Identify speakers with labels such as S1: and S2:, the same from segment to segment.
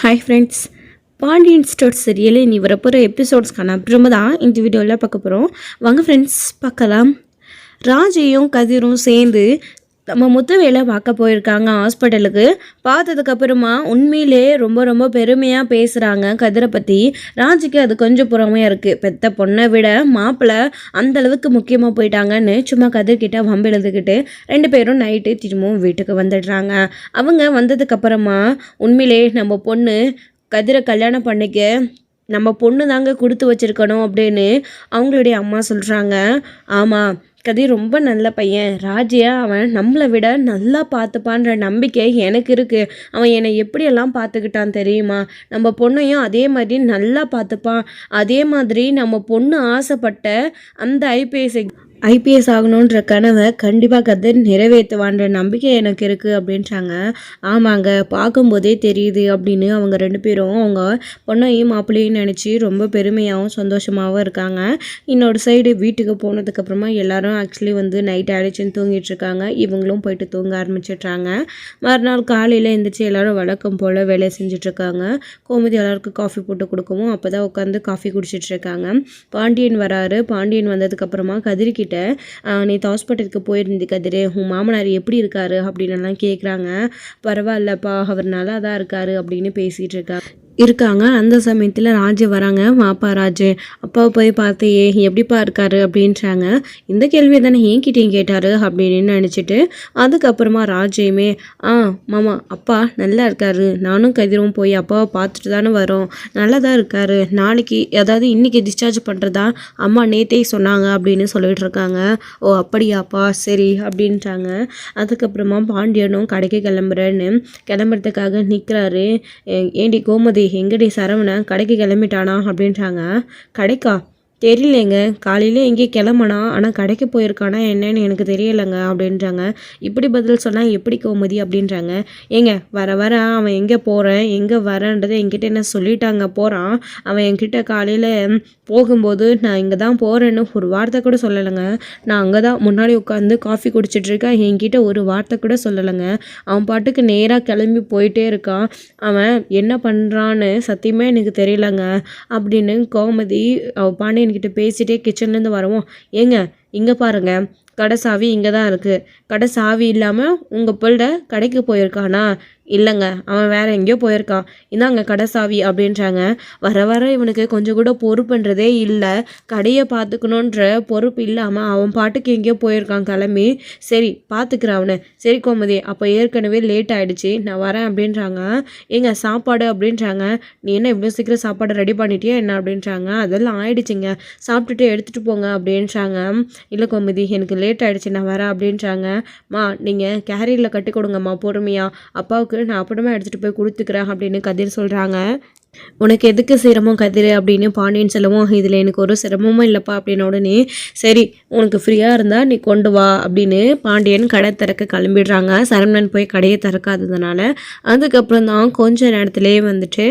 S1: Hi friends, Pandian store serial இனி வரப்போகிற எபிசோட்ஸ்க்கான அப்புறமா தான் இந்த வீடியோவில் பார்க்க போகிறோம். வாங்க ஃப்ரெண்ட்ஸ் பார்க்கலாம். ராஜையும் கதிரும் சேர்ந்து நம்ம முத்துவேலை பார்க்க போயிருக்காங்க ஹாஸ்பிட்டலுக்கு. பார்த்ததுக்கப்புறமா உண்மையிலே ரொம்ப ரொம்ப பெருமையாக பேசுகிறாங்க கதிரை பற்றி. ராஜுக்கு அது கொஞ்சம் பொறாமையாக இருக்குது. பெத்த பொண்ணை விட மாப்பிள்ளை அந்தளவுக்கு முக்கியமாக போயிட்டாங்கன்னு சும்மா கதிர்கிட்ட வம்பு எழுதுக்கிட்டு 2 பேரும் நைட்டு திரும்பவும் வீட்டுக்கு வந்துடுறாங்க. அவங்க வந்ததுக்கப்புறமா உண்மையிலே நம்ம பொண்ணு கதிரை கல்யாணம் பண்ணிக்க நம்ம பொண்ணு தாங்க கொடுத்து வச்சுருக்கணும் அப்படின்னு அவங்களுடைய அம்மா சொல்கிறாங்க. ஆமாம், கதிர் ரொம்ப நல்ல பையன். ராஜியா அவன் நம்மளை விட நல்லா பார்த்துப்பான்ற நம்பிக்கை எனக்கு இருக்குது. அவன் என்னை எப்படியெல்லாம் பார்த்துக்கிட்டான் தெரியுமா? நம்ம பொண்ணையும் அதே மாதிரி நல்லா பார்த்துப்பான். அதே மாதிரி நம்ம பொண்ணு ஆசைப்பட்ட அந்த ஐபிஎஸ் ஆகணுன்ற கனவை கண்டிப்பாக கதிர் நிறைவேற்றுவான்ற நம்பிக்கை எனக்கு இருக்குது அப்படின்றாங்க. ஆமாங்க, பார்க்கும்போதே தெரியுது அப்படின்னு அவங்க 2 பேரும் அவங்க பொண்ணையும் மாப்பிள்ளையும் நினச்சி ரொம்ப பெருமையாகவும் சந்தோஷமாகவும் இருக்காங்க. இன்னொரு சைடு வீட்டுக்கு போனதுக்கப்புறமா எல்லாரும் ஆக்சுவலி நைட் ஆகிடுச்சின்னு தூங்கிட்டு இருக்காங்க. இவங்களும் போயிட்டு தூங்க ஆரம்பிச்சிட்றாங்க. மறுநாள் காலையில் எழுந்திரிச்சு எல்லோரும் வழக்கம் போல் வேலை செஞ்சிட்ருக்காங்க. கோமதி எல்லாருக்கும் காஃபி போட்டு கொடுக்கவும் அப்போ தான் உட்காந்து காஃபி குடிச்சிட்ருக்காங்க. பாண்டியன் வராரு. பாண்டியன் வந்ததுக்கப்புறமா கதிரிக்கிட்ட நீ ஹாஸ்பிட்டலுக்கு போயிருந்தி கதிரே, உன் மாமனார் எப்படி இருக்காரு அப்படின்னு கேட்குறாங்க. பரவாயில்லப்பா, அவர் நல்லா தான் இருக்காரு அப்படின்னு பேசிகிட்டு இருக்காங்க. அந்த சமயத்தில் ராஜு வராங்க. வாப்பா ராஜு, அப்பாவை போய் பார்த்தையே, எப்படிப்பா இருக்காரு அப்படின்றாங்க. இந்த கேள்வியை தானே என்கிட்டையும் கேட்டார் அப்படின்னு நினச்சிட்டு அதுக்கப்புறமா ராஜையுமே மாமா அப்பா நல்லா இருக்காரு, நானும் கதிரும் போய் அப்பாவை பார்த்துட்டு தானே வரோம், நல்லா தான் இருக்காரு, நாளைக்கு அதாவது இன்றைக்கி டிஸ்சார்ஜ் பண்ணுறதா அம்மா நேத்தே சொன்னாங்க அப்படின்னு சொல்லிட்டு இருக்காங்க. ஓ அப்படியாப்பா, சரி அப்படின்றாங்க. அதுக்கப்புறமா பாண்டியனும் கடைக்கு கிளம்புறதுக்காக நிற்கிறாரு. ஏண்டி கோமதி, எங்கடி சரவணன் கடைக்கு கிளம்பிட்டானா அப்படின்றாங்க. கடைக்கா தெரியலைங்க, காலையில் எங்கேயும் கிளம்புனா, ஆனால் கடைக்கு போயிருக்கானா என்னன்னு எனக்கு தெரியலைங்க அப்படின்றாங்க. இப்படி பதில் சொன்னால் எப்படி கோமதி அப்படின்றாங்க. ஏங்க வர வர அவன் எங்கே போகிறேன் எங்கே வரேன்றதை என்கிட்ட என்ன சொல்லிட்டாங்க போகிறான். அவன் என்கிட்ட காலையில் போகும்போது நான் இங்கே தான் போகிறேன்னு ஒரு வார்த்தை கூட சொல்லலைங்க. நான் அங்கே தான் முன்னாடி உட்காந்து காஃபி குடிச்சிட்ருக்கேன், என்கிட்ட ஒரு வார்த்தை கூட சொல்லலைங்க. அவன் பாட்டுக்கு நேராக கிளம்பி போயிட்டே இருக்கான். அவன் என்ன பண்ணுறான்னு சத்தியமே எனக்கு தெரியலைங்க அப்படின்னு கோமதி பாண்டியன் என்கிட்ட பேசிகிட்டே கிச்சன்லேருந்து வரவும், ஏங்க இங்கே பாருங்கள், கடை சாவி இங்கே தான் இருக்குது, கடை சாவி இல்லாமல் உங்கள் பிள்ளை கடைக்கு போயிருக்கானா? இல்லைங்க, அவன் வேறு எங்கேயோ போயிருக்கான், இந்தாங்க கடை சாவி அப்படின்றாங்க. வர வர இவனுக்கு கொஞ்சம் கூட பொறுப்புன்றதே இல்லை. கடையை பார்த்துக்கணுன்ற பொறுப்பு இல்லாமல் அவன் பாட்டுக்கு எங்கேயோ போயிருக்கான் கிளம்பி. சரி பார்த்துக்கிறேன் அவனை. சரி கோமதி, அப்போ ஏற்கனவே லேட் ஆகிடுச்சு, நான் வரேன் அப்படின்றாங்க. ஏங்க சாப்பாடு அப்படின்றாங்க. நீ என்ன இவ்வளோ சீக்கிரம் சாப்பாடு ரெடி பண்ணிட்டியா என்ன அப்படின்றாங்க. அதெல்லாம் ஆயிடுச்சுங்க, சாப்பிட்டுட்டு எடுத்துகிட்டு போங்க அப்படின்றாங்க. இல்லை கோமதி, எனக்கு லேட் ஆகிடுச்சு, நான் வரேன் அப்படின்றாங்க. நீங்கள் கேரியரில் கட்டி கொடுங்கம்மா பொறுமையாக, அப்பாவுக்கு நான் அப்புறமா எடுத்துகிட்டு போய் கொடுத்துக்கிறேன் அப்படின்னு கதிர் சொல்கிறாங்க. உனக்கு எதுக்கு சிரமம் கதிர் அப்படின்னு பாண்டியன் சொல்லவும், இதில் எனக்கு ஒரு சிரமமும் இல்லைப்பா அப்படின்ன உடனே, சரி உனக்கு ஃப்ரீயாக இருந்தால் நீ கொண்டு வா அப்படின்னு பாண்டியன் கடை திறக்க கிளம்பிடுறாங்க. சரவணன் போய் கடையை திறக்காததுனால. அதுக்கப்புறம் தான் கொஞ்ச நேரத்துலேயே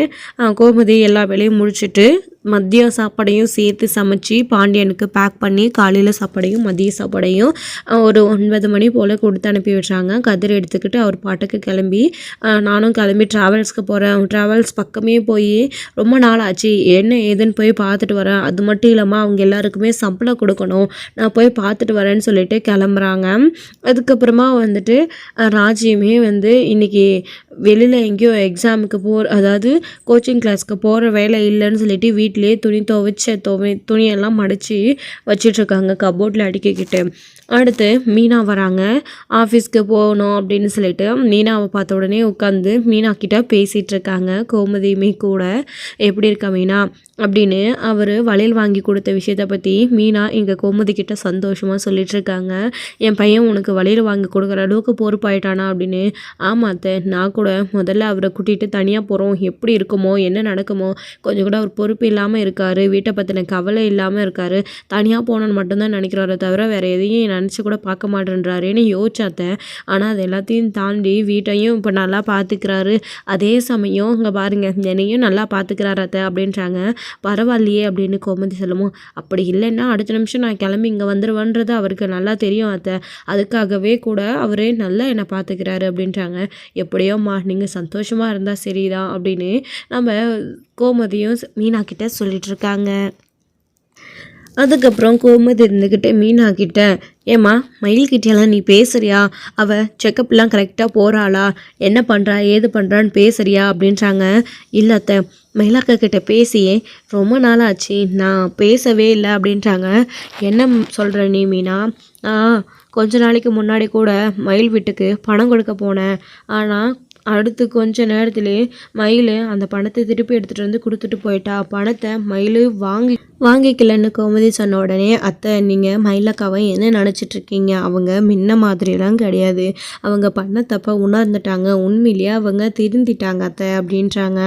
S1: கோமதி எல்லா வேலையும் முடிச்சுட்டு மதிய சாப்பாடையும் சேர்த்து சமைச்சு பாண்டியனுக்கு பேக் பண்ணி காலையில் சாப்பாடையும் மதிய சாப்பாடையும் ஒரு 9 மணி போல் கொடுத்து அனுப்பி விடுறாங்க. கதிர் எடுத்துக்கிட்டு அவர் பாட்டுக்கு கிளம்பி நானும் கிளம்பி ட்ராவல்ஸ்க்கு போகிறேன். ட்ராவல்ஸ் பக்கமே போய் ரொம்ப நாள் ஆச்சு, என்ன ஏதுன்னு போய் பார்த்துட்டு வரேன். அது மட்டும் இல்லாமல் அவங்க எல்லாருக்குமே சம்பளம் கொடுக்கணும், நான் போய் பார்த்துட்டு வரேன்னு சொல்லிட்டு கிளம்புறாங்க. அதுக்கப்புறமா ராஜியுமே இன்றைக்கி வெளியில் எங்கேயோ எக்ஸாமுக்கு அதாவது கோச்சிங் கிளாஸ்க்கு போகிற வேலை இல்லைன்னு சொல்லிட்டு வீட்டிலே துணியெல்லாம் மடித்து வச்சிட்ருக்காங்க கபோர்டில் அடிக்கிக்கிட்டு. அடுத்து மீனா வராங்க. ஆஃபீஸ்க்கு போகணும் அப்படின்னு சொல்லிட்டு மீனாவை பார்த்த உடனே உட்காந்து மீனா கிட்ட பேசிகிட்டு இருக்காங்க. கோமதியுமே கூட எப்படி இருக்கா மீனா அப்படின்னு அவர் வளையல் வாங்கி கொடுத்த விஷயத்தை பற்றி மீனா எங்கள் கோமதி கிட்ட சந்தோஷமாக சொல்லிகிட்ருக்காங்க. என் பையன் உனக்கு வளையல் வாங்கி கொடுக்குற அளவுக்கு பொறுப்பாயிட்டானா அப்படின்னு. ஆமாத்த, நான் கூட முதல்ல அவரை கூட்டிகிட்டு தனியாக போகிறோம், எப்படி இருக்குமோ என்ன நடக்குமோ, கொஞ்சம் கூட அவர் பொறுப்பு இல்லாமல் இருக்கார், வீட்டை பற்றின கவலை இல்லாமல் இருக்கார், தனியாக போகணுன்னு மட்டும்தான் நினைக்கிறாரே தவிர வேறு எதையும் நினச்சி கூட பார்க்க மாட்டேன்றாருன்னு யோசிச்சாத்த. ஆனால் அது எல்லாத்தையும் தாண்டி வீட்டையும் இப்போ நல்லா பார்த்துக்கிறாரு. அதே சமயம் இங்கே பாருங்கள் என்னையும் நல்லா பார்த்துக்கிறாரத்த அப்படின்றாங்க. பரவாயில்லையே அப்படின்னு கோமதி சொல்லுமோ, அப்படி இல்லைன்னா அடுத்த நிமிஷம் நான் கிளம்பி இங்கே வந்துடுவேன்றது அவருக்கு நல்லா தெரியும் அத்தை, அதுக்காகவே கூட அவரே நல்லா என்னை பார்த்துக்கிறாரு அப்படின்றாங்க. எப்படியோம்மா நீங்கள் சந்தோஷமாக இருந்தால் சரிதான் அப்படின்னு நம்ம கோமதியும் மீனா கிட்ட சொல்லிட்டு இருக்காங்க. அதுக்கப்புறம் கோமதி இருந்துக்கிட்டு மீனா கிட்ட, ஏம்மா மயில்கிட்டலாம் நீ பேசுறியா, அவள் செக்கப்லாம் கரெக்டாக போகிறாளா, என்ன பண்ணுறா ஏது பண்ணுறான்னு பேசுறியா அப்படின்றாங்க. இல்லத்த மயிலாக்கா கிட்ட பேசியே ரொம்ப நாளாச்சு, நான் பேசவே இல்லை அப்படின்றாங்க. என்ன சொல்கிற நீ மீனா, கொஞ்ச நாளைக்கு முன்னாடி கூட மயில் வீட்டுக்கு பணம் கொடுக்க போனேன், ஆனால் அடுத்து கொஞ்ச நேரத்துலேயே மயில் அந்த பணத்தை திருப்பி எடுத்துகிட்டு வந்து கொடுத்துட்டு போயிட்டா. பணத்தை மயில் வாங்கிக்கலன்னு கோமதி சொன்ன உடனே, அத்தை நீங்கள் மயிலக்காவை என்ன நினச்சிட்ருக்கீங்க, அவங்க முன்ன மாதிரிலாம் கிடையாது, அவங்க பண்ண தப்ப உணர்ந்துட்டாங்க, உண்மையிலேயே அவங்க திருந்திட்டாங்க அத்தை அப்படின்றாங்க.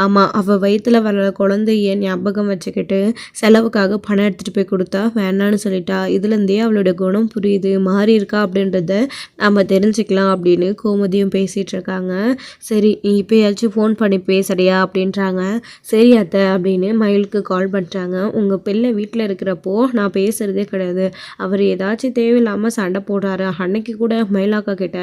S1: ஆமாம், அவள் வயிற்றில் வர குழந்தைய ஞாபகம் வச்சுக்கிட்டு செலவுக்காக பணம் எடுத்துகிட்டு போய் கொடுத்தா வேணான்னு சொல்லிட்டா, இதுலேருந்தே அவளோட குணம் புரியுது, மாறி இருக்கா அப்படின்றத நம்ம தெரிஞ்சுக்கலாம் அப்படின்னு கோமதியும் பேசிகிட்டு இருக்காங்க. சரி நீ இப்போயாச்சும் ஃபோன் பண்ணி பேசுறியா அப்படின்றாங்க. சரி அத்தை அப்படின்னு மயிலுக்கு கால் பண்ணுறாங்க. உங்கள் பிள்ளை வீட்டில் இருக்கிறப்போ நான் பேசுகிறதே கிடையாது, அவர் ஏதாச்சும் தேவையில்லாமல் சண்டை போடுறாரு, அன்னைக்கு கூட மயிலாக்கா கிட்ட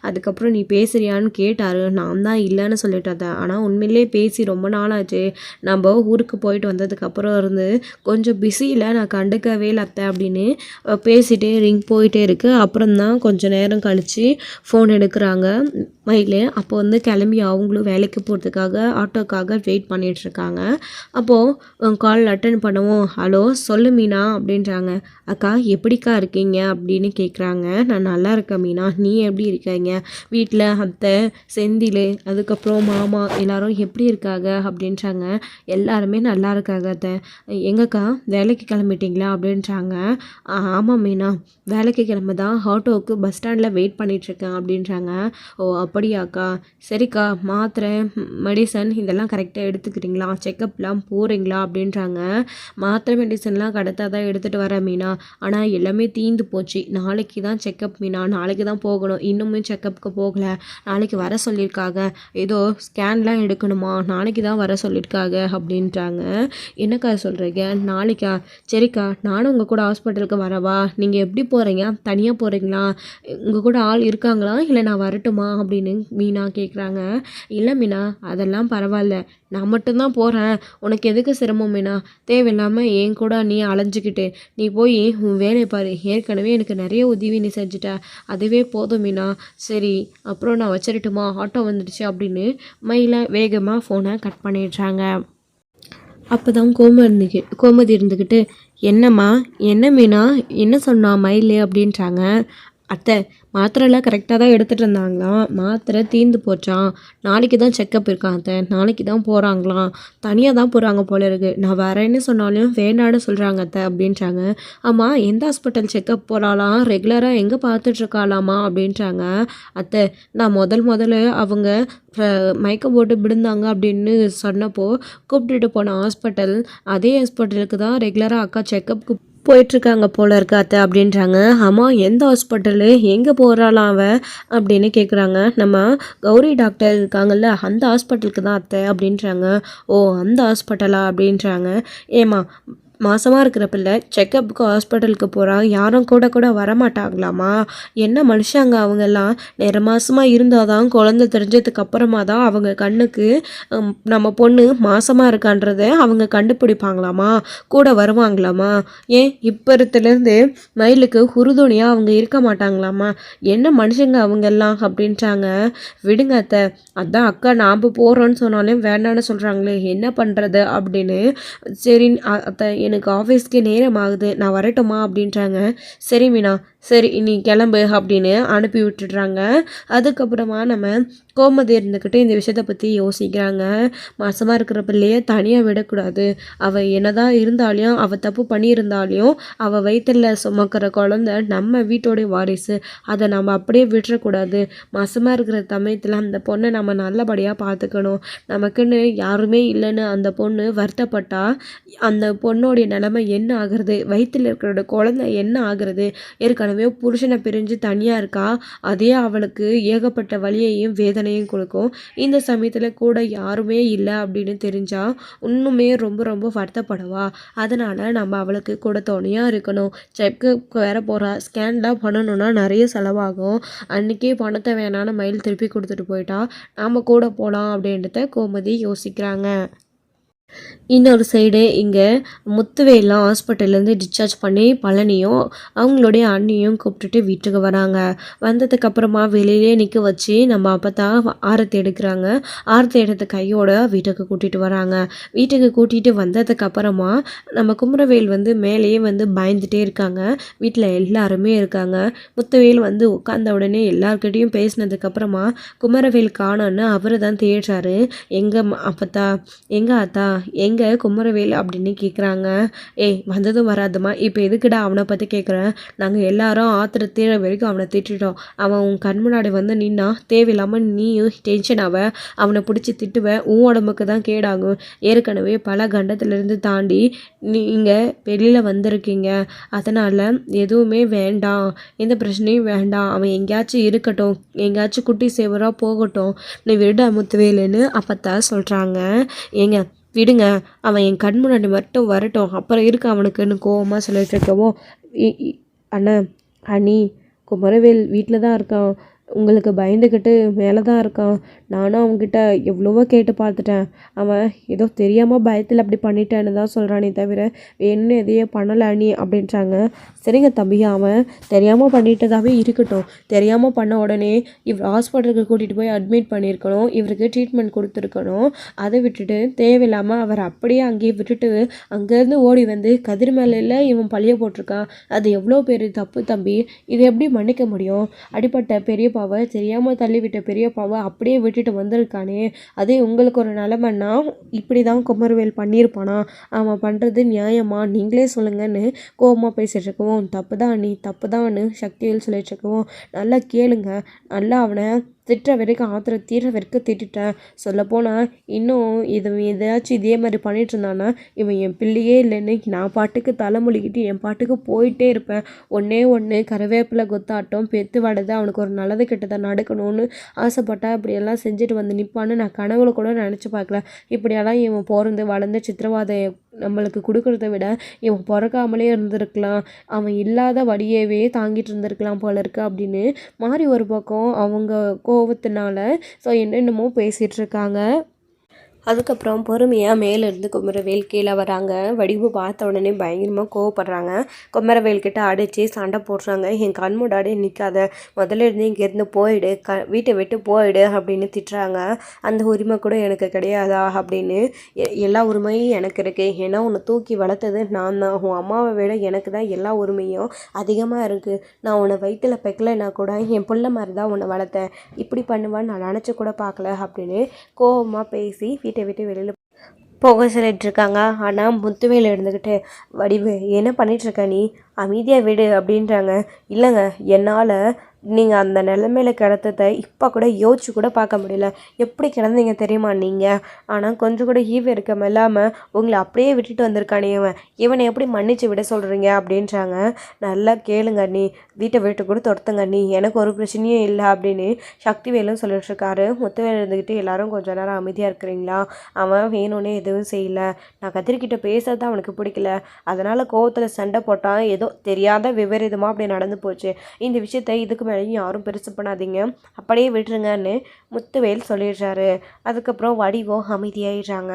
S1: அதுக்கப்புறம் நீ பேசுறியான்னு கேட்டார், நான் தான் இல்லைன்னு சொல்லிட்டேன். ஆனால் உண்மையிலே பேசி ரொம்ப நாளாச்சு, நம்ம ஊருக்கு போயிட்டு வந்ததுக்கப்புறம் இருந்து கொஞ்சம் பிஸியில் நான் கண்டுக்கவே இல்லை அத்தை அப்படின்னு பேசிகிட்டே ரிங் போயிட்டே இருக்குது. அப்புறம் தான் கொஞ்சம் நேரம் கழித்து ஃபோன் எடுக்கிறாங்க மயில். அப்போ கிளம்பி அவங்களும் வேலைக்கு போகிறதுக்காக ஆட்டோக்காக வெயிட் பண்ணிகிட்ருக்காங்க. அப்போது கால் அட்டன் பண்ணவும், ஹலோ சொல்லு மீனா அப்படின்றாங்க. அக்கா எப்படிக்கா இருக்கீங்க அப்படின்னு கேட்குறாங்க. நான் நல்லா இருக்கேன் மீனா, நீ எப்படி இருக்கீங்க, வீட்டில் அத்தை செந்தில் அதுக்கப்புறம் மாமா எல்லாரும் எப்படி இருக்காங்க அப்படின்றாங்க. எல்லாருமே நல்லா இருக்காங்க அத்தை. எங்கக்கா வேலைக்கு கிளம்பிட்டீங்களா அப்படின்றாங்க. ஆமாம் மீனா, வேலைக்கு கிளம்பதான் ஆட்டோவுக்கு பஸ் ஸ்டாண்டில் வெயிட் பண்ணிகிட்ருக்கேன் அப்படின்றாங்க. ஓ அப்படியாக்கா, சரிக்கா மாத்திரை மெடிசன் இதெல்லாம் கரெக்டாக எடுத்துக்கிறீங்களா, செக்கப்லாம் போகிறீங்களா அப்படின்றாங்க. மாத்திரை மெடிசன்லாம் கரெக்டாக தான் எடுத்துகிட்டு வரேன் மீனா, ஆனால் எல்லாமே தீந்து போச்சு, நாளைக்கு தான் செக்கப் மீனா, நாளைக்கு தான் போகணும், இன்னுமே செக்கப்புக்கு போகலை, நாளைக்கு வர சொல்லியிருக்காங்க, ஏதோ ஸ்கேன்லாம் எடுக்கணுமா, நாளைக்கு தான் வர சொல்லியிருக்காங்க அப்படின்றாங்க. என்னக்கா சொல்கிறீங்க, நாளைக்கா, சரிக்கா நானும் உங்கள் கூட ஹாஸ்பிட்டலுக்கு வரவா, நீங்கள் எப்படி போகிறீங்க, தனியாக போகிறீங்களா, உங்கள் கூட ஆள் இருக்காங்களா, இல்லை நான் வரட்டுமா அப்படின்னு மீனா கேட்குறாங்க. இல்லை மீனா அதெல்லாம் பரவாயில்ல, நான் மட்டும்தான் போகிறேன், உனக்கு எதுக்கு சிரமம் மீனா, தேவையில்லாமல் என் கூட நீ அலைஞ்சிக்கிட்டு நீ போய் உன் வேலையை பாரு, ஏற்கனவே எனக்கு நிறைய உதவி நீ செஞ்சுட்ட, அதுவே போதும் மீனா, சரி அப்புறம் நான் வச்சிடட்டுமா, ஆட்டோ வந்துடுச்சு அப்படின்னு மயில வேகமாக ஃபோனை கட் பண்ணிடுறாங்க. அப்போ தான் கோமதி இருந்துக்கிட்டு, என்னம்மா என்ன மீனா என்ன சொன்னா மயில் அப்படின்றாங்க. அத்தை மாத்திரைலாம் கரெக்டாக தான் எடுத்துகிட்டு இருந்தாங்களாம், மாத்திரை தீர்ந்து போச்சான், நாளைக்கு தான் செக்கப் இருக்கான் அத்தை, நாளைக்கு தான் போகிறாங்களாம், தனியாக தான் போகிறாங்க போல இருக்குது, நான் வரேன்னு சொன்னாலும் வேண்டான்னு சொல்கிறாங்க அத்தை அப்படின்றாங்க. ஆமாம் எந்த ஹாஸ்பிட்டல் செக்கப் போகிறாலாம், ரெகுலராக எங்கே பார்த்துட்ருக்காளாமா அப்படின்றாங்க. அத்தை நான் முதல்ல அவங்க மயக்கம் போட்டு விழுந்தாங்க அப்படின்னு சொன்னப்போ கூப்பிட்டுட்டு போன ஹாஸ்பிட்டல், அதே ஹாஸ்பிட்டலுக்கு தான் ரெகுலராக அக்கா செக்கப்புக்கு போயிட்டுருக்காங்க போல இருக்கா அத்தை அப்படின்றாங்க. ஆமாம் எந்த ஹாஸ்பிட்டலு எங்கே போகிறாளாம் அவ அப்படின்னு கேட்குறாங்க. நம்ம கௌரி டாக்டர் இருக்காங்கல்ல அந்த ஹாஸ்பிட்டலுக்கு தான் அத்தை அப்படின்றாங்க. ஓ அந்த ஹாஸ்பிட்டலா அப்படின்றாங்க. ஏமா மாதமாக இருக்கிற பிள்ளை செக்கப்புக்கு ஹாஸ்பிட்டலுக்கு போகிறா, யாரும் கூட வரமாட்டாங்களாமா, என்ன மனுஷாங்க அவங்கெல்லாம், நேர மாதமாக இருந்தால் தான் குழந்தை தெரிஞ்சதுக்கு அப்புறமா தான் அவங்க கண்ணுக்கு நம்ம பொண்ணு மாதமாக இருக்கான்றதை அவங்க கண்டுபிடிப்பாங்களாமா, கூட வருவாங்களாமா, ஏன் இப்போத்துலேருந்து மயிலுக்கு உறுதுணையாக அவங்க இருக்க மாட்டாங்களாமா, என்ன மனுஷங்க அவங்கெல்லாம் அப்படின்ட்டாங்க. விடுங்க அத்தை, அதான் அக்கா நாம் போகிறோன்னு சொன்னாலும் வேண்டான்னு சொல்கிறாங்களே என்ன பண்ணுறது அப்படின்னு. சரி அத்தை எனக்கு ஆஃபீஸ்க்கு நேரம் ஆகுது, நான் வரட்டுமா அப்படின்றாங்க. சரி மீனா சரி நீ கிளம்பு அப்படின்னு அனுப்பி விட்டுடுறாங்க. அதுக்கப்புறமா நம்ம கோமதி இருந்துக்கிட்டு இந்த விஷயத்தை பற்றி யோசிக்கிறாங்க. மாசமாக இருக்கிற பிள்ளைய தனியாக விடக்கூடாது, அவள் என்னதான் இருந்தாலையும் அவள் தப்பு பண்ணியிருந்தாலையும் அவள் வயிற்றில் சுமக்கிற குழந்தை நம்ம வீட்டோடைய வாரிசு, அதை நம்ம அப்படியே விட்டுறக்கூடாது, மாசமாக இருக்கிற சமயத்தில் அந்த பொண்ணை நம்ம நல்லபடியாக பார்த்துக்கணும், நமக்குன்னு யாருமே இல்லைன்னு அந்த பொண்ணு வருத்தப்பட்டா அந்த பொண்ணோடைய நிலைமை என்ன ஆகுறது, வயிற்றில் இருக்கிற குழந்தை என்ன ஆகுறது, ஏற்கனவே ஏற்கனவே புருஷனை பிரிஞ்சு தனியாக இருக்கா. அதே அவளுக்கு ஏகப்பட்ட வலியையும் வேதனையும் கொடுக்கும். இந்த சமயத்தில் கூட யாருமே இல்லை அப்படின்னு தெரிஞ்சா இன்னுமே ரொம்ப ரொம்ப வருத்தப்படுவா. அதனால் நம்ம அவளுக்கு கூட துணையாக இருக்கணும். செக்குக்கு வேற போகிறா. ஸ்கேன்லாம் பண்ணணுன்னா நிறைய செலவாகும். அன்றைக்கே பணத்தை வேணான்னு மயில் திருப்பி கொடுத்துட்டு போயிட்டா. நாம் கூட போகலாம் அப்படின்றத கோமதி யோசிக்கிறாங்க. இன்னொரு சைடு இங்கே முத்துவேலாம் ஹாஸ்பிட்டல்லேருந்து டிஸ்சார்ஜ் பண்ணி பழனியும் அவங்களுடைய அண்ணியும் கூப்பிட்டுட்டு வீட்டுக்கு வராங்க. வந்ததுக்கப்புறமா வெளியிலே நிற்க வச்சு நம்ம அப்போ தான் ஆரத்தி எடுக்கிறாங்க. ஆரத்தி எடுத்த கையோட வீட்டுக்கு கூட்டிகிட்டு வராங்க. வீட்டுக்கு கூட்டிகிட்டு வந்ததுக்கப்புறமா நம்ம குமரவேல் மேலேயே பயந்துட்டே இருக்காங்க. வீட்டில் எல்லாருமே இருக்காங்க. முத்துவேல் உட்கார்ந்த உடனே எல்லார்கிட்டையும் பேசினதுக்கப்புறமா குமரவேல் காணோன்னு அவரை தான் தேடுறாரு. எங்கே அப்பத்தா, எங்கே ஆத்தா, எங்கே குமரவேல் அப்படின்னு கேட்குறாங்க. ஏய் வந்ததும் வராதுமா, இப்போ எதுக்குடா அவனை பற்றி கேட்குறேன்? நாங்கள் எல்லாரும் ஆத்திரத்தீர வரைக்கும் அவனை திட்டோம். அவன் உன் கண் முன்னாடி நின்னா தேவையில்லாமல் நீயும் டென்ஷன் ஆவ, அவனை பிடிச்சி திட்டுவேன், உன் உடம்புக்கு தான் கேடாகும். ஏற்கனவே பல கண்டத்திலேருந்து தாண்டி நீங்கள் வெளியில் வந்திருக்கீங்க. அதனால் எதுவுமே வேண்டாம், எந்த பிரச்சனையும் வேண்டாம், அவன் எங்கேயாச்சும் இருக்கட்டும், எங்கேயாச்சும் குட்டி சேவராக போகட்டும், நீ விட முத்துவேலுன்னு அப்பத்தான் சொல்கிறாங்க. ஏங்க விடுங்க, அவன் என் கண் முன்னாடி மட்டும் வரட்டும், அப்புறம் இருக்கு அவனுக்குன்னு கோவமாக சொல்லிட்டு இருக்கவும், அண்ணா அண்ணி குமரவேல் வீட்டில் தான் இருக்கான், உங்களுக்கு பயந்துக்கிட்டு மேலே தான் இருக்கான். நானும் அவங்ககிட்ட எவ்வளவோ கேட்டு பார்த்துட்டேன். அவன் ஏதோ தெரியாமல் பயத்தில் அப்படி பண்ணிட்டேன்னு தான் சொல்கிறானே தவிர வேணும்னு எதையே பண்ணலை அண்ணி அப்படின்றாங்க. சரிங்க தம்பி, அவன் தெரியாமல் பண்ணிட்டதாகவே இருக்கட்டும். தெரியாமல் பண்ண உடனே இவர் ஹாஸ்பிட்டலுக்கு கூட்டிகிட்டு போய் அட்மிட் பண்ணியிருக்கணும், இவருக்கு ட்ரீட்மெண்ட் கொடுத்துருக்கணும். அதை விட்டுட்டு தேவையில்லாமல் அவர் அப்படியே அங்கேயே விட்டுட்டு அங்கேருந்து ஓடி கதிர் மேலையில் இவன் பழிய போட்டிருக்கான். அது எவ்வளோ பெரிய தப்பு தம்பி, இதை எப்படி மன்னிக்க முடியும்? அடிப்பட்ட பெரிய தெரியாமல் தள்ளிவிட்ட பெரியப்பாவை அப்படியே விட்டுட்டு வந்திருக்கானே, அதே உங்களுக்கு ஒரு நிலைமைன்னா இப்படி தான் குமரவேல் பண்ணியிருப்பானா? அவன் பண்ணுறது நியாயமா? நீங்களே சொல்லுங்கன்னு கோபமாக பேசிகிட்டு இருக்கவும், தப்பு தான் நீ தப்பு தான்னு சக்திவேல் சொல்லிட்டு இருக்கவும், நல்லா கேளுங்க, நல்லா அவனை திட்டுற வரைக்கும் ஆத்திரம் தீர வரைக்கும் திட்டுட்டேன். சொல்லப்போனால் இன்னும் எதாச்சும் இதே மாதிரி பண்ணிட்டு இருந்தானா இவன் என் பிள்ளையே இல்லைன்னு நான் பாட்டுக்கு தலைமொழிக்கிட்டு என் பாட்டுக்கு போயிட்டே இருப்பேன். ஒன்று கருவேப்பிலை கொத்தாட்டம் பெத்து வடதை அவனுக்கு ஒரு நல்லது கெட்டதை நடக்கணும்னு ஆசைப்பட்டா இப்படியெல்லாம் செஞ்சுட்டு நிற்பான்னு நான் கனவுல கூட நினச்சி பார்க்கல. இப்படியெல்லாம் இவன் பிறந்து வளர்ந்து சித்திரவாதை நம்மளுக்கு கொடுக்குறத விட இவன் பிறக்காமலே இருந்திருக்கலாம், அவன் இல்லாத வழியவே தாங்கிட்டு இருந்திருக்கலாம் போல இருக்கு அப்படின்னு மாறி ஒரு பக்கம் அவங்க கோவத்தினால என்னென்னமோ பேசிகிட்டு இருக்காங்க. அதுக்கப்புறம் பொறுமையாக மேலேருந்து குமரவேல் கீழே வராங்க. வடிவு பார்த்த உடனே பயங்கரமாக கோவப்படுறாங்க. குமரவேல்கிட்ட அடித்து சண்டை போடுறாங்க. என் கண் முன்னாடி நிற்காத, முதல்ல இருந்து இங்கேருந்து போயிடு, வீட்டை விட்டு போயிடு அப்படின்னு திட்டுறாங்க. அந்த உரிமை கூட எனக்கு கிடையாதா அப்படின்னு, எல்லா உரிமையும் எனக்கு இருக்குது. ஏன்னா உன்னை தூக்கி வளர்த்தது நான் தான், உன் அம்மாவை விட எனக்கு தான் எல்லா உரிமையும் அதிகமாக இருக்குது. நான் உன்னை வயிற்றில் பெக்கலைன்னா கூட என் பிள்ளை மாதிரி தான் உன்னை வளர்த்தேன், இப்படி பண்ணுவான்னு நான் நினச்சி கூட பார்க்கல அப்படின்னு கோவமாக பேசி வீட்டை விட்டு வெளியில் போக சொல்லிட்டு இருக்காங்க. ஆனால் முத்துவேல் இருந்துக்கிட்டு, வடிவு என்ன பண்ணிகிட்ருக்க நீ, அமைதியாக விடு அப்படின்றாங்க. இல்லைங்க, என்னால் நீங்கள் அந்த நிலைமையில் கிடத்ததை இப்போ கூட யோசிச்சு கூட பார்க்க முடியல. எப்படி கிடந்தீங்க தெரியுமா நீங்கள்? ஆனால் கொஞ்சம் கூட ஈவு இருக்க இல்லாமல் உங்களை அப்படியே விட்டுட்டு வந்திருக்கானே இவனை எப்படி மன்னிச்சு விட சொல்கிறீங்க அப்படின்றாங்க. நல்லா கேளுங்க நீ, வீட்டை விட்டு கூட துரத்துங்க நீ, எனக்கு ஒரு பிரச்சனையும் இல்லை அப்படின்னு சக்திவேலும் சொல்லிட்டு இருக்காரு. முத்துவேல் இருந்துக்கிட்டு எல்லாரும் கொஞ்சம் நேரம் அமைதியாக இருக்கிறீங்களா, அவன் வேணும்னே எதுவும் செய்யலை, நான் கத்திரிக்கிட்ட பேசுறது அவனுக்கு பிடிக்கல, அதனால் கோவத்தில் சண்டை போட்டான், ஏதோ தெரியாத விபரீதமாக அப்படி நடந்து போச்சு. இந்த விஷயத்தை இதுக்கு மேலேயும் யாரும் பெருசு பண்ணாதீங்க, அப்படியே விட்டுருங்கன்னு முத்துவேல் சொல்லிடுறாரு. அதுக்கப்புறம் வடிவோ அமைதியாகிடுறாங்க.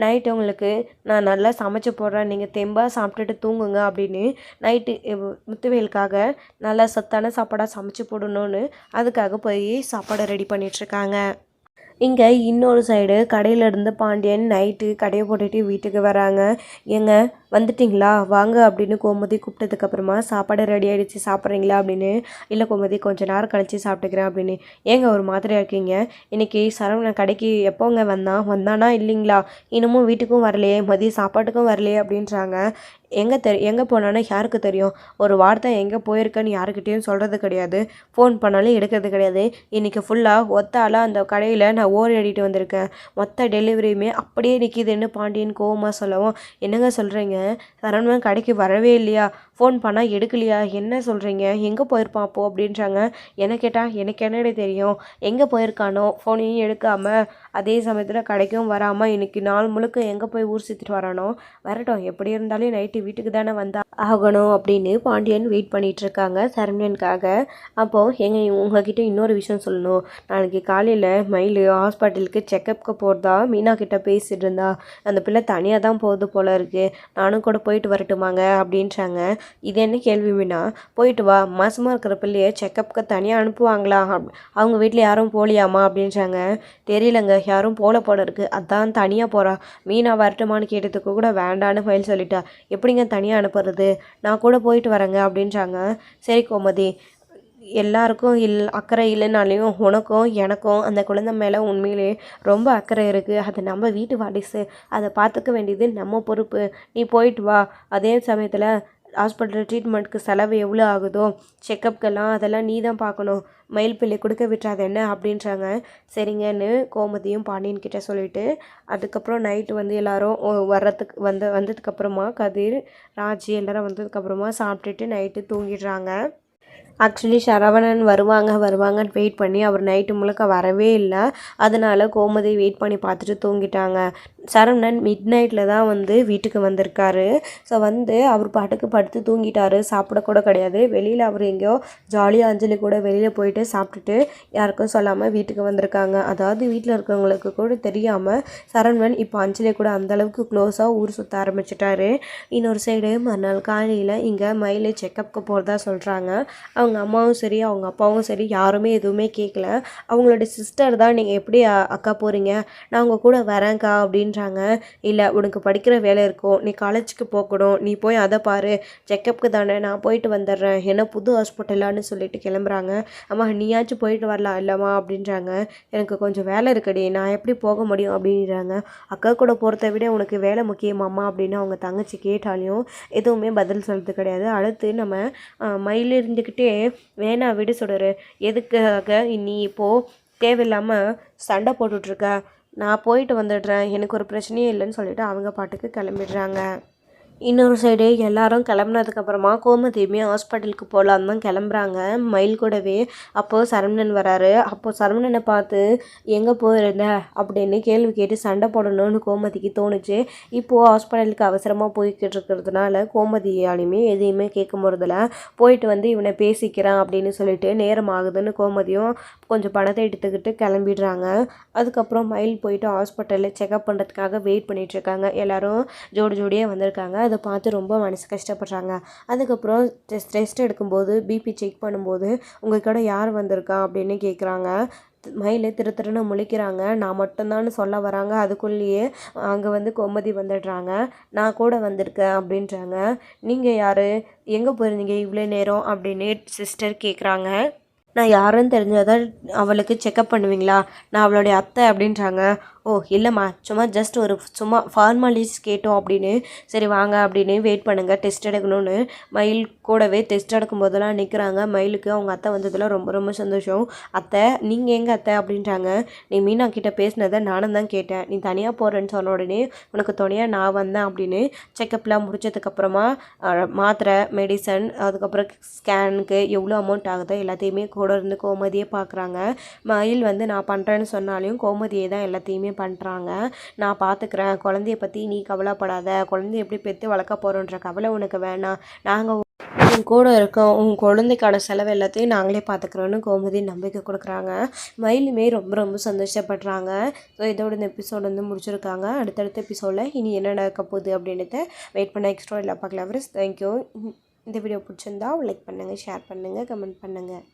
S1: நைட்டு உங்களுக்கு நான் நல்லா சமைச்சு போடுறேன், நீங்கள் தெம்பாக சாப்பிட்டுட்டு தூங்குங்க அப்படின்னு நைட்டு முத்துவேலுக்காக நல்லா சத்தான சாப்பாடாக சமைச்சு போடணும்னு அதுக்காக போய் சாப்பாடை ரெடி பண்ணிகிட்ருக்காங்க. இங்கே இன்னொரு சைடு கடையிலேருந்து பாண்டியன் நைட்டு கடையை போட்டுட்டு வீட்டுக்கு வராங்க. ஏங்க வந்துட்டிங்களா வாங்க அப்படின்னு கோமதி கூப்பிட்டதுக்கப்புறமா சாப்பாடு ரெடி ஆகிடுச்சு சாப்பிட்றீங்களா அப்படின்னு, இல்லை கோமதி கொஞ்சம் நேரம் கழிச்சு சாப்பிட்டுக்கிறேன் அப்படின்னு. ஏங்க ஒரு மாதிரியாக இருக்கீங்க, இன்றைக்கி சரவணன் கடைக்கு எப்போங்க வந்தானா இல்லைங்களா, இன்னமும் வீட்டுக்கும் வரலையே, மதியம் சாப்பாட்டுக்கும் வரலையே அப்படின்றாங்க. எங்கே போனானோ யாருக்கு தெரியும், ஒரு வார்த்தை எங்கே போயிருக்கேன்னு யாருக்கிட்டேயும் சொல்கிறது கிடையாது, ஃபோன் பண்ணாலும் எடுக்கிறது கிடையாது. இன்றைக்கி ஃபுல்லாக ஒத்தாலாம் அந்த கடையில் நான் ஓடிட்டு வந்திருக்கேன், மொத்த டெலிவரியுமே அப்படியே நிற்கிதுன்னு பாண்டியன் கோவமாக சொல்லவும், என்னங்க சொல்கிறீங்க, சரவணன் கடைக்கு வரவே இல்லையா, ஃபோன் பண்ணால் எடுக்கலையா, என்ன சொல்கிறீங்க, எங்கே போயிருப்பான் அப்போ அப்படின்றாங்க. என்ன கேட்டால் எனக்கு என்னடி தெரியும், எங்கே போயிருக்கானோ, ஃபோனையும் எடுக்காமல் அதே சமயத்தில் கடைக்கும் வராமல் இன்றைக்கி நாள் முழுக்க எங்கே போய் ஊர் சுற்றிட்டு வரானோ, வரட்டும் எப்படி இருந்தாலும் நைட்டு வீட்டுக்கு தானே வந்தா ஆகணும் அப்படின்னு பாண்டியன் வெயிட் பண்ணிகிட்டு இருக்காங்க சரவணனுக்காக. அப்போது உங்ககிட்ட இன்னொரு விஷயம் சொல்லணும். நாளைக்கு காலையில் மயில் ஹாஸ்பிட்டலுக்கு செக்கப்புக்கு போகிறதா மீனா கிட்ட பேசிகிட்டு இருந்தா. அந்த பிள்ளை தனியாக தான் போகுது போல இருக்குது, நானும் கூட போயிட்டு வரட்டுமாங்க அப்படின்றாங்க. இது என்ன கேள்வி மீனா, போயிட்டு வா, மாசமாக இருக்கிற பிள்ளையை செக்கப்புக்கு தனியாக அனுப்புவாங்களா, அவங்க வீட்டில் யாரும் போலியாமா அப்படின்றாங்க. தெரியலங்க, யாரும் போல இருக்குது, அதான் தனியாக போகிறா. மீனா வரட்டுமான்னு கேட்டதுக்கு கூட வேண்டான்னு மயில் சொல்லிட்டா. எப்படிங்க தனியாக அனுப்புறது, நான் கூட போயிட்டு வரேங்க அப்படின்றாங்க. சரி கோமதி, எல்லாருக்கும் அக்கறை இல்லைனாலையும் உனக்கும் எனக்கும் அந்த குழந்தை மேலே உண்மையிலே ரொம்ப அக்கறை இருக்குது. அது நம்ம வீட்டு வாரிசு, அதை பார்த்துக்க வேண்டியது நம்ம பொறுப்பு. நீ போயிட்டு வா. அதே சமயத்தில் ஹாஸ்பிட்டல் ட்ரீட்மெண்ட்டுக்கு செலவு எவ்வளோ ஆகுதோ, செக்கப்புக்கெல்லாம் அதெல்லாம் நீ தான் பார்க்கணும். மயில் பிள்ளை கொடுக்க விட்டுறாது என்ன அப்படின்றாங்க. சரிங்கன்னு கோமதியும் பாண்டியன் கிட்ட சொல்லிவிட்டு அதுக்கப்புறம் நைட்டு வந்து எல்லோரும் வந்ததுக்கப்புறமா கதிர் ராஜி எல்லோரும் வந்ததுக்கப்புறமா சாப்பிட்டுட்டு நைட்டு தூங்கிடுறாங்க. ஆக்சுவலி சரவணன் வருவாங்கன்னு வெயிட் பண்ணி அவர் நைட்டு முழுக்க வரவே இல்லை. அதனால் கோமதி வெயிட் பண்ணி பார்த்துட்டு தூங்கிட்டாங்க. சரவணன் மிட் நைட்டில் தான் வீட்டுக்கு வந்திருக்காரு. ஸோ அவர் பாட்டுக்கு படுத்து தூங்கிட்டாரு, சாப்பிடக்கூட கிடையாது. வெளியில் அவர் எங்கேயோ ஜாலியாக அஞ்சலி கூட வெளியில் போயிட்டு சாப்பிட்டுட்டு யாருக்கும் சொல்லாமல் வீட்டுக்கு வந்திருக்காங்க. அதாவது வீட்டில் இருக்கிறவங்களுக்கு கூட தெரியாமல் சரவணன் இப்போ அஞ்சலி கூட அந்தளவுக்கு க்ளோஸாக ஊர் சுற்ற ஆரம்பிச்சிட்டாரு. இன்னொரு சைடு மறுநாள் காலையில் இங்கே மயிலை செக்கப்புக்கு போகிறதா சொல்கிறாங்க. அவங்க அம்மாவும் சரி அவங்க அப்பாவும் சரி யாருமே எதுவுமே கேட்கல. அவங்களோட சிஸ்டர் தான் நீங்கள் எப்படி அக்கா போகிறீங்க, நான் உங்கள் கூட வரேன்க்கா அப்படின்றாங்க. இல்லை, உனக்கு படிக்கிற வேலை இருக்கும், நீ காலேஜுக்கு போகணும், நீ போய் அதை பாரு, செக்கப்புக்கு தானே, நான் போயிட்டு வந்துடுறேன், என்ன புது ஹாஸ்பிட்டலான்னு சொல்லிட்டு கிளம்புறாங்க. அம்மா நீயாச்சும் போயிட்டு வரலாம் இல்லைம்மா அப்படின்றாங்க. எனக்கு கொஞ்சம் வேலை இருக்குடி, நான் எப்படி போக முடியும் அப்படின்றாங்க. அக்கா கூட போகிறத விட உனக்கு வேலை முக்கியமாம்மா அப்படின்னு அவங்க தங்கச்சி கேட்டாலையும் எதுவுமே பதில் சொல்கிறது கிடையாது. அடுத்து நம்ம மயில் இருந்துக்கிட்டே வேணா விடு சொல்கிறாரு. எதுக்காக நீ இப்போது தேவையில்லாமல் சண்டை போட்டுட்ருக்க, நான் போயிட்டு வந்துடுறேன், எனக்கு ஒரு பிரச்சனையும் இல்லைன்னு சொல்லிட்டு அவங்க பாட்டுக்கு கிளம்பிடுறாங்க. இன்னொரு சைடு எல்லாரும் கிளம்புனதுக்கப்புறமா கோமதியுமே ஹாஸ்பிட்டலுக்கு போகலான்னு தான் கிளம்புறாங்க மயில் கூடவே. அப்போது சரவணன் வராரு. அப்போது சரவணனை பார்த்து எங்கே போயிருந்த அப்படின்னு கேள்வி கேட்டு சண்டை போடணும்னு கோமதிக்கு தோணுச்சு. இப்போது ஹாஸ்பிட்டலுக்கு அவசரமாக போய்கிட்டு இருக்கிறதுனால கோமதியாலையுமே எதையுமே கேட்க போகிறதில்ல. போயிட்டு இவனை பேசிக்கிறான் அப்படின்னு சொல்லிட்டு நேரம் ஆகுதுன்னு கோமதியும் கொஞ்சம் பணத்தை எடுத்துக்கிட்டு கிளம்பிடுறாங்க. அதுக்கப்புறம் மயில் போயிட்டு ஹாஸ்பிட்டலில் செக்அப் பண்ணுறதுக்காக வெயிட் பண்ணிகிட்ருக்காங்க. எல்லோரும் ஜோடியாக வந்திருக்காங்க. அதை பார்த்து ரொம்ப மனசு கஷ்டப்படுறாங்க. அதுக்கப்புறம் டெஸ்ட் எடுக்கும்போது பிபி செக் பண்ணும்போது உங்கள் கூட யார் வந்திருக்கா அப்படின்னு கேட்குறாங்க. மயில் திருன்னு முழிக்கிறாங்க. நான் மட்டும்தான் சொல்ல வராங்க. அதுக்குள்ளேயே அங்கே கோமதி வந்துடுறாங்க. நான் கூட வந்திருக்கேன் அப்படின்றாங்க. நீங்கள் யார், எங்கே போயிருந்தீங்க இவ்வளோ நேரம் அப்படின்னு சிஸ்டர் கேட்குறாங்க. நான் யாருன்னு தெரிஞ்சாதான் அவளுக்கு செக்கப் பண்ணுவீங்களா, நான் அவளுடைய அத்தை அப்படின்றாங்க. ஓ இல்லைம்மா, சும்மா ஃபார்மாலிட்டிஸ் கேட்டோம் அப்படின்னு. சரி வாங்க அப்படின்னு வெயிட் பண்ணுங்கள், டெஸ்ட் எடுக்கணும்னு மயில் கூடவே டெஸ்ட் எடுக்கும் போதெல்லாம் நிற்கிறாங்க. மயிலுக்கு அவங்க அத்தை வந்ததில் ரொம்ப ரொம்ப சந்தோஷம். அத்தை நீங்கள் எங்கே அத்தை அப்படின்றாங்க. நீ மீனா கிட்டே பேசினதை நானும் தான் கேட்டேன், நீ தனியாக போகிறேன்னு சொன்ன உடனே உனக்கு துணையாக நான் வந்தேன் அப்படின்னு. செக்கப்லாம் முடிச்சதுக்கப்புறமா மாத்திரை மெடிசன் அதுக்கப்புறம் ஸ்கேனுக்கு எவ்வளோ அமௌண்ட் ஆகுதோ எல்லாத்தையுமே கூட இருந்து கோமதியே பார்க்குறாங்க. மயில் நான் பண்ணுறேன்னு சொன்னாலையும் கோமதியே தான் எல்லாத்தையுமே பண்ணுறாங்க. நான் பார்த்துக்கிறேன், குழந்தைய பற்றி நீ கவலைப்படாத, குழந்தைய எப்படி பெற்று வளர்க்க போகிறோன்ற கவலை உனக்கு வேணாம், நாங்கள் உன் கூட இருக்கோம், உன் குழந்தைக்கான செலவு எல்லாத்தையும் நாங்களே பார்த்துக்குறோன்னு கோமதி நம்பிக்கை கொடுக்குறாங்க. மயிலுமே ரொம்ப ரொம்ப சந்தோஷப்படுறாங்க. ஸோ இதோட இந்த எபிசோட் முடிச்சிருக்காங்க. அடுத்தடுத்த எபிசோடில் இனி என்ன நடக்க போகுது அப்படின்றத வெயிட் பண்ண எக்ஸ்ட்ரா எல்லாம் பார்க்கலாம். தேங்க்யூ. இந்த வீடியோ பிடிச்சிருந்தா லைக் பண்ணுங்கள், ஷேர் பண்ணுங்கள், கமெண்ட் பண்ணுங்கள்.